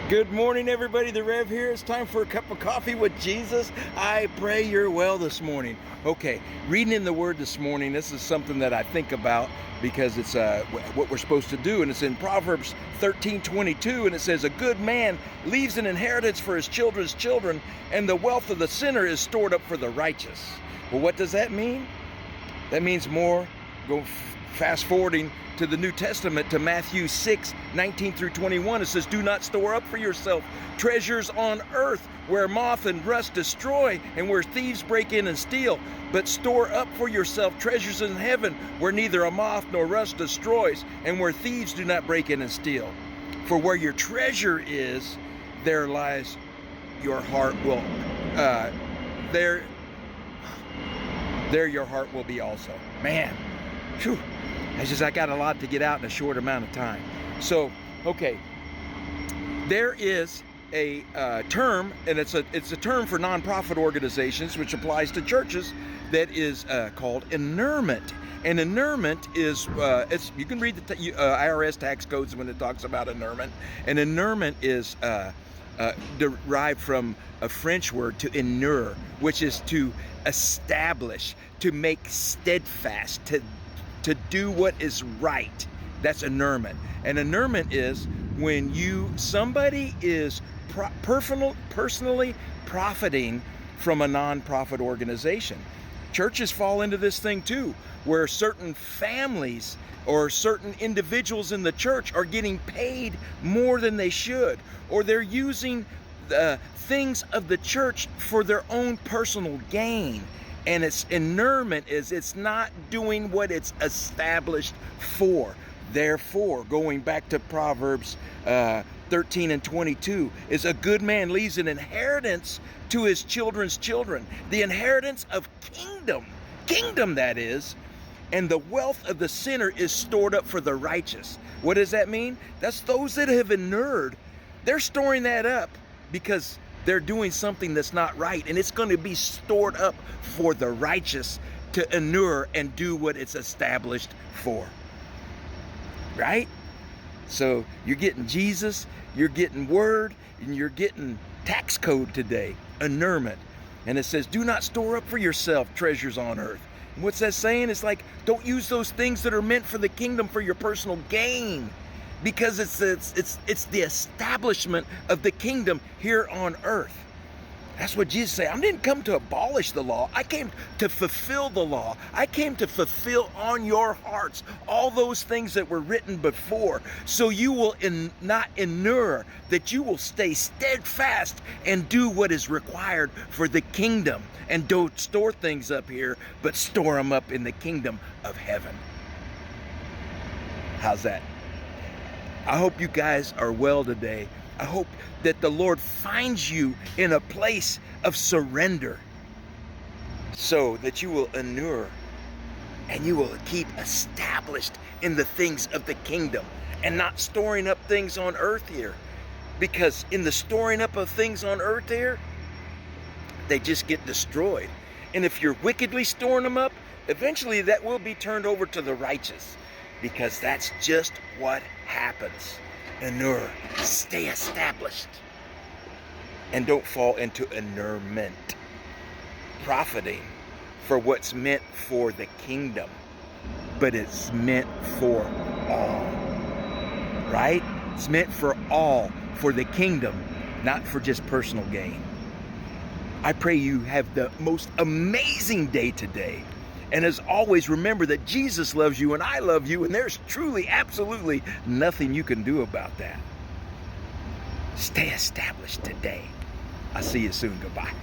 Good morning, everybody. The Rev here. It's time for a cup of coffee with Jesus. I pray you're well this morning. Okay, reading in the Word this morning, this is something that I think about because it's what we're supposed to do. And it's in Proverbs 13:22, and it says, "A good man leaves an inheritance for his children's children, and the wealth of the sinner is stored up for the righteous." Well, what does that mean? That means more. Go fast forwarding to the New Testament, to Matthew 6:19 through 21. It says, "Do not store up for yourself treasures on earth where moth and rust destroy and where thieves break in and steal, but store up for yourself treasures in heaven where neither a moth nor rust destroys and where thieves do not break in and steal. For where your treasure is, there lies your heart will, there your heart will be also." Man, whew. I got a lot to get out in a short amount of time. So, okay, there is a term, and it's a term for nonprofit organizations, which applies to churches, that is called inurement. And inurement is you can read the IRS tax codes when it talks about inurement. And inurement is derived from a French word, to inure, which is to establish, to make steadfast, to do what is right. That's inurement. And inurement is when somebody is personally profiting from a nonprofit organization. Churches fall into this thing too, where certain families or certain individuals in the church are getting paid more than they should, or they're using the things of the church for their own personal gain. And its inurement is it's not doing what it's established for. Therefore, going back to Proverbs 13:22, is a good man leaves an inheritance to his children's children. The inheritance of kingdom that is, and the wealth of the sinner is stored up for the righteous. What does that mean? That's those that have inured. They're storing that up because they're doing something that's not right, and it's going to be stored up for the righteous to inure and do what it's established for. Right? So you're getting Jesus, you're getting Word, and you're getting tax code today, inurement. And it says, "Do not store up for yourself treasures on earth." And what's that saying? It's like, don't use those things that are meant for the kingdom for your personal gain. Because it's the establishment of the kingdom here on earth. That's what Jesus said. I didn't come to abolish the law. I came to fulfill the law. I came to fulfill on your hearts all those things that were written before, so you will not inure, that you will stay steadfast and do what is required for the kingdom. And don't store things up here, but store them up in the kingdom of heaven. How's that? I hope you guys are well today. I hope that the Lord finds you in a place of surrender so that you will inure and you will keep established in the things of the kingdom and not storing up things on earth here. Because in the storing up of things on earth here, they just get destroyed. And if you're wickedly storing them up, eventually that will be turned over to the righteous. Because that's just what happens. Inure. Stay established. And don't fall into inurement. Profiting for what's meant for the kingdom. But it's meant for all. Right? It's meant for all. For the kingdom. Not for just personal gain. I pray you have the most amazing day today. And as always, remember that Jesus loves you and I love you, and there's truly, absolutely nothing you can do about that. Stay established today. I'll see you soon. Goodbye.